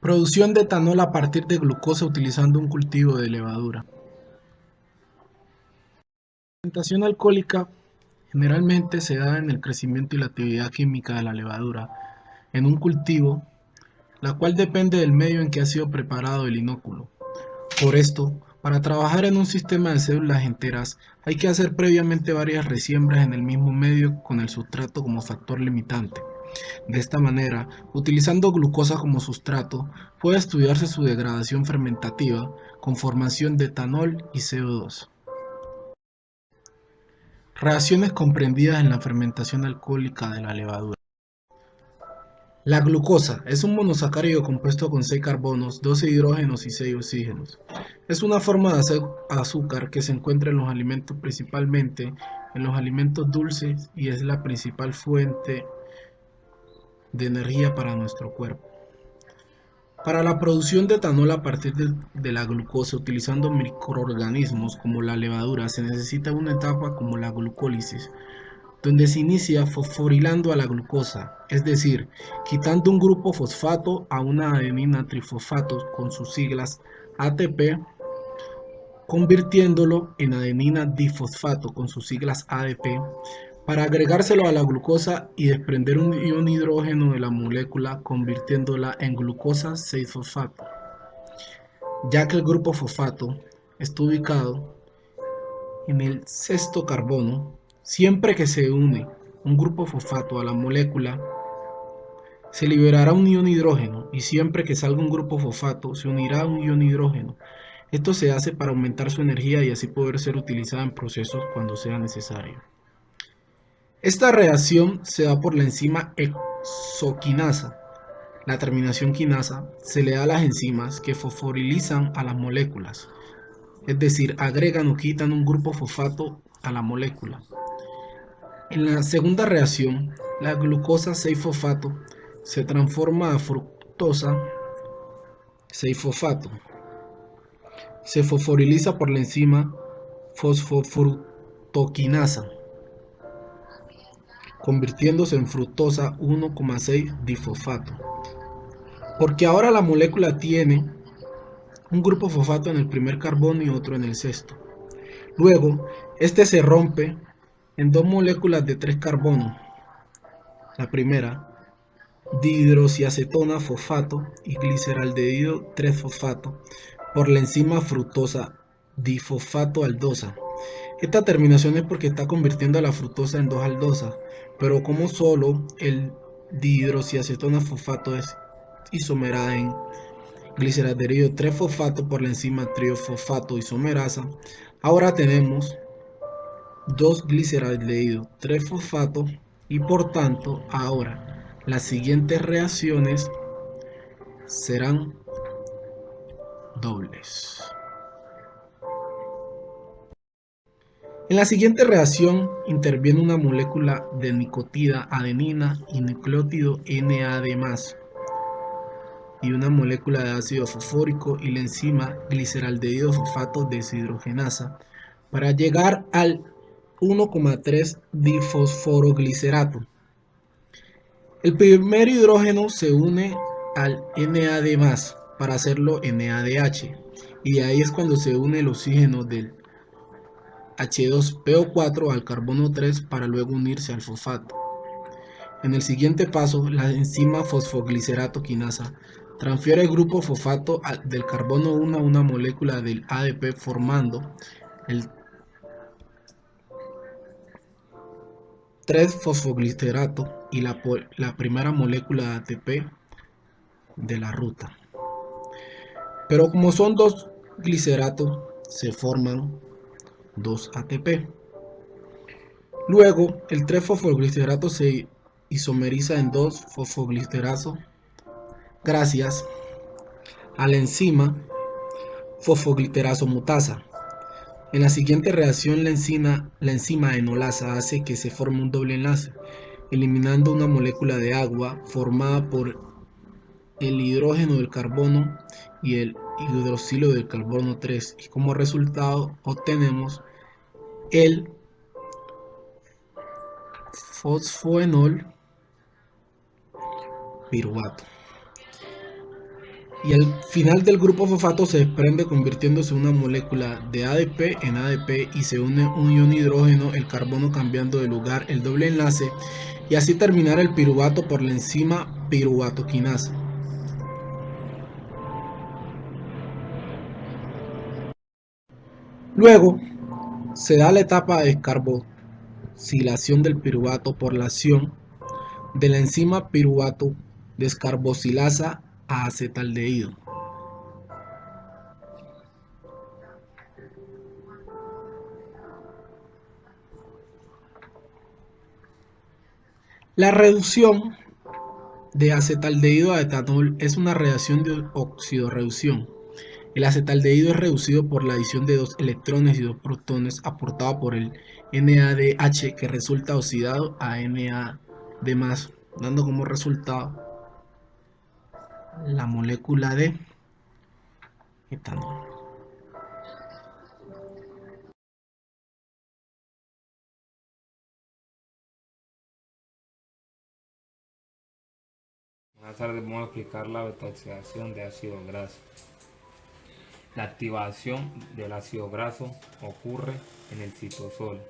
Producción de etanol a partir de glucosa utilizando un cultivo de levadura. La fermentación alcohólica generalmente se da en el crecimiento y la actividad química de la levadura en un cultivo, la cual depende del medio en que ha sido preparado el inóculo. Por esto, para trabajar en un sistema de células enteras, hay que hacer previamente varias resiembras en el mismo medio con el sustrato como factor limitante. De esta manera, utilizando glucosa como sustrato, puede estudiarse su degradación fermentativa con formación de etanol y CO2. Reacciones comprendidas en la fermentación alcohólica de la levadura. La glucosa es un monosacárido compuesto con 6 carbonos, 12 hidrógenos y 6 oxígenos. Es una forma de azúcar que se encuentra en los alimentos, principalmente en los alimentos dulces, y es la principal fuente de energía para nuestro cuerpo. Para la producción de etanol a partir de la glucosa utilizando microorganismos como la levadura se necesita una etapa como la glucólisis, donde se inicia fosforilando a la glucosa, es decir, quitando un grupo fosfato a una adenina trifosfato con sus siglas ATP, convirtiéndolo en adenina difosfato con sus siglas ADP, para agregárselo a la glucosa y desprender un ion hidrógeno de la molécula convirtiéndola en glucosa 6-fosfato, ya que el grupo fosfato está ubicado en el sexto carbono. Siempre que se une un grupo fosfato a la molécula, se liberará un ion hidrógeno, y siempre que salga un grupo fosfato, se unirá un ion hidrógeno. Esto se hace para aumentar su energía y así poder ser utilizada en procesos cuando sea necesario. Esta reacción se da por la enzima hexoquinasa. La terminación quinasa se le da a las enzimas que fosforilizan a las moléculas, es decir, agregan o quitan un grupo fosfato a la molécula. En la segunda reacción, la glucosa 6-fosfato se transforma a fructosa 6-fosfato. Se fosforiliza por la enzima fosfofructoquinasa, convirtiéndose en fructosa 1,6-difosfato. Porque ahora la molécula tiene un grupo fosfato en el primer carbono y otro en el sexto. Luego, este se rompe en dos moléculas de 3 carbonos. La primera, dihidroxiacetona fosfato y gliceraldehído 3-fosfato, por la enzima fructosa difosfato aldosa. Esta terminación es porque está convirtiendo a la fructosa en 2-aldosa, pero como solo el dihidroxiacetona fosfato es isomerada en gliceraldehído 3-fosfato por la enzima triofosfato isomerasa, ahora tenemos 2-gliceraldehído 3-fosfato, y por tanto ahora las siguientes reacciones serán dobles. En la siguiente reacción interviene una molécula de nicotida adenina y nucleótido NAD+, y una molécula de ácido fosfórico y la enzima gliceraldehído fosfato deshidrogenasa para llegar al 1,3 difosforoglicerato. El primer hidrógeno se une al NAD+ para hacerlo NADH, y de ahí es cuando se une el oxígeno del H2PO4 al carbono 3 para luego unirse al fosfato. En el siguiente paso, la enzima fosfoglicerato quinasa transfiere el grupo fosfato del carbono 1 a una molécula del ADP formando el 3-fosfoglicerato y la primera molécula de ATP de la ruta. Pero como son dos gliceratos, se forman 2 ATP. Luego, el 3-fosfoglicerato se isomeriza en 2-fosfoglicerato gracias a la enzima fosfoglicerasa mutasa. En la siguiente reacción, la enzima enolasa hace que se forme un doble enlace, eliminando una molécula de agua formada por el hidrógeno del carbono y el hidroxilo del carbono 3, y como resultado obtenemos el fosfoenol piruvato. Y al final del grupo fosfato se desprende convirtiéndose una molécula de ADP en ADP y se une un ion hidrógeno, el carbono cambiando de lugar el doble enlace y así terminar el piruvato por la enzima piruvatoquinasa. Luego se da la etapa de descarboxilación del piruvato por la acción de la enzima piruvato descarboxilasa a acetaldehído. La reducción de acetaldehído a etanol es una reacción de oxidorreducción. El acetaldehído es reducido por la adición de dos electrones y dos protones aportado por el NADH que resulta oxidado a NAD+, dando como resultado la molécula de etanol. Más tarde vamos a explicar la beta-oxidación de ácido graso. La activación del ácido graso ocurre en el citosol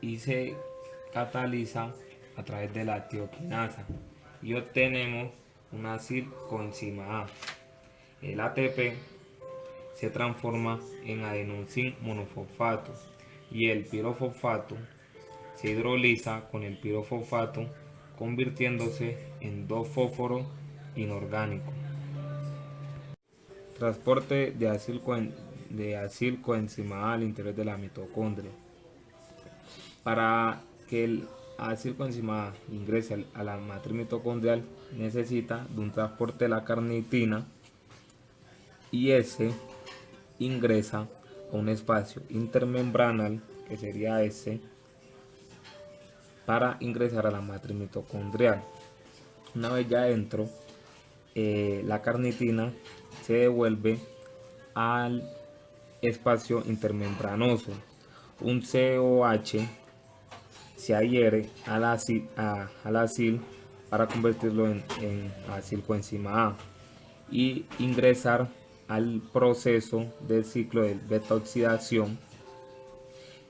y se cataliza a través de la tioquinasa y obtenemos una acilcoenzima A. El ATP se transforma en adenosín monofosfato y el pirofosfato se hidroliza con el pirofosfato convirtiéndose en dos fósforos inorgánicos. Transporte de acilcoenzima A al interior de la mitocondria. Para que el acilcoenzima A ingrese a la matriz mitocondrial necesita de un transporte de la carnitina y ese ingresa a un espacio intermembranal que sería ese para ingresar a la matriz mitocondrial. Una vez ya adentro, la carnitina se devuelve al espacio intermembranoso. Un COH se adhiere al acil para convertirlo en acilcoenzima A y ingresar al proceso del ciclo de beta-oxidación,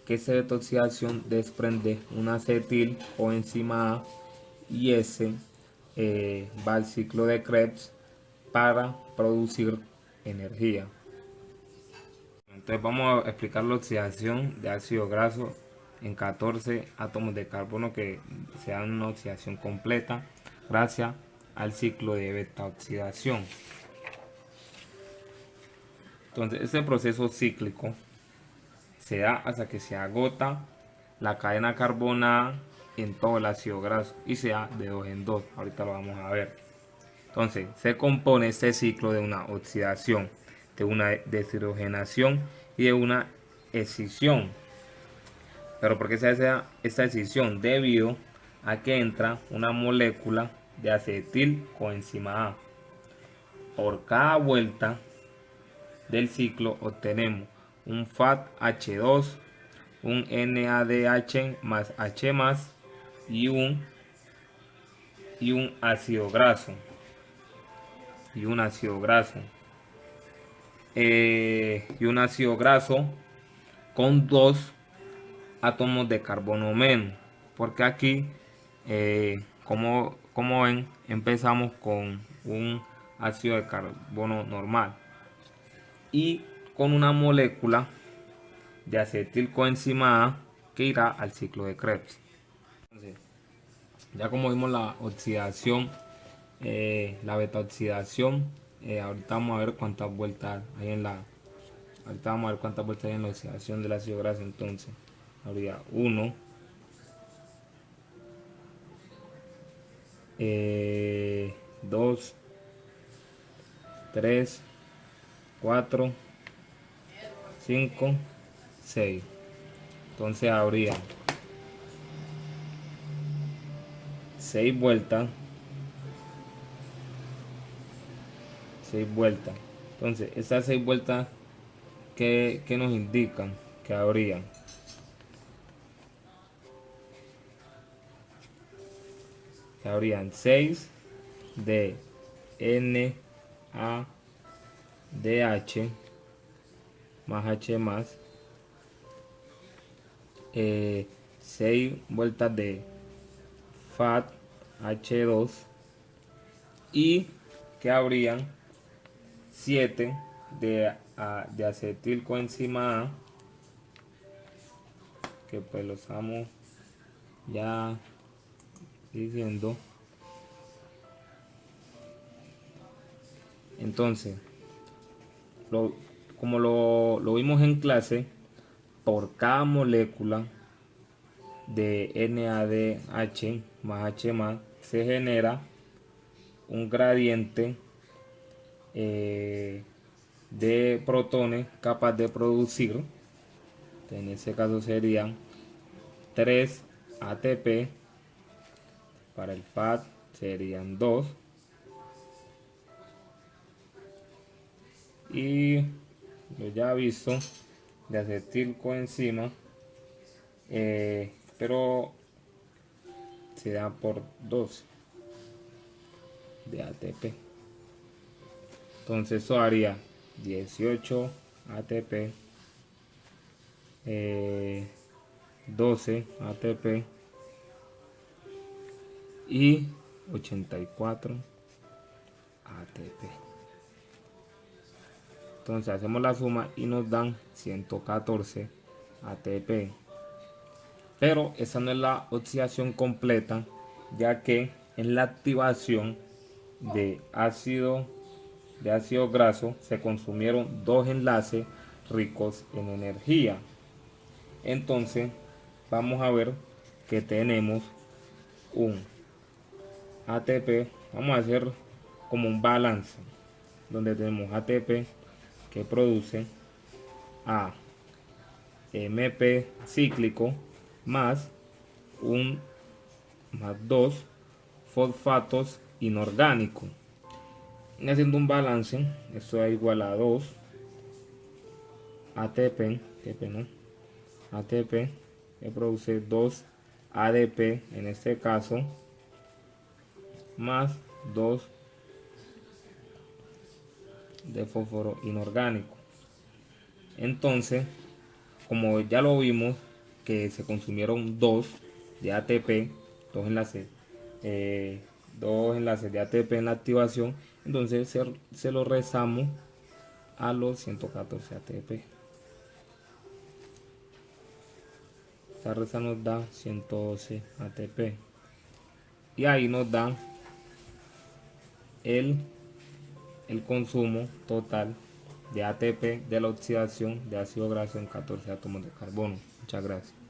que esta beta-oxidación desprende un acetil o enzima A y ese va al ciclo de Krebs para producir energía. Entonces vamos a explicar la oxidación de ácido graso en 14 átomos de carbono que se dan una oxidación completa gracias al ciclo de beta oxidación. Entonces este proceso cíclico se da hasta que se agota la cadena carbonada en todo el ácido graso y se da de 2 en 2. Ahorita lo vamos a ver. Entonces se compone este ciclo de una oxidación, de una deshidrogenación y de una escisión. Pero ¿por qué se hace esta escisión? Debido a que entra una molécula de acetilcoenzima A. Por cada vuelta del ciclo obtenemos un FADH2, un NADH más H más y un ácido graso. Y un ácido graso. Y un ácido graso con dos átomos de carbono menos. Porque aquí, como ven, empezamos con un ácido de carbono normal. Y con una molécula de acetilcoenzima A que irá al ciclo de Krebs. Entonces, ya como vimos la oxidación, la beta oxidación, ahorita vamos a ver cuántas vueltas hay en la oxidación del ácido graso. Entonces habría 1, 2, 3, 4, 5, 6. Entonces habría 6 vueltas. 6 vueltas. Entonces, esas 6 vueltas que nos indican que habrían que habrían 6 de DH más H más 6 vueltas de FAT H2 y que habrían 7 de acetilcoenzima A, que pues lo estamos ya diciendo. Entonces, como lo vimos en clase, por cada molécula de NADH más H más se genera un gradiente de protones capaz de producir, en ese caso serían 3 ATP, para el FAT serían 2 y lo ya visto de acetilcoenzima, pero se da por 2 de ATP. Entonces eso haría 18 ATP, 12 ATP y 84 ATP. Entonces hacemos la suma y nos dan 114 ATP. Pero esa no es la oxidación completa, ya que en la activación de ácido graso se consumieron 2 enlaces ricos en energía. Entonces vamos a ver que tenemos un ATP, vamos a hacer como un balance, donde tenemos ATP que produce AMP cíclico más 2 fosfatos inorgánicos. Y haciendo un balance, esto es igual a 2 ATP, ATP que produce 2 ADP en este caso, más 2 de fósforo inorgánico. Entonces, como ya lo vimos, que se consumieron 2 de ATP, 2 enlaces, 2 enlaces de ATP en la activación, entonces se lo rezamos a los 114 ATP. Esta reza nos da 112 ATP y ahí nos da el consumo total de ATP de la oxidación de ácido graso en 14 átomos de carbono. Muchas gracias.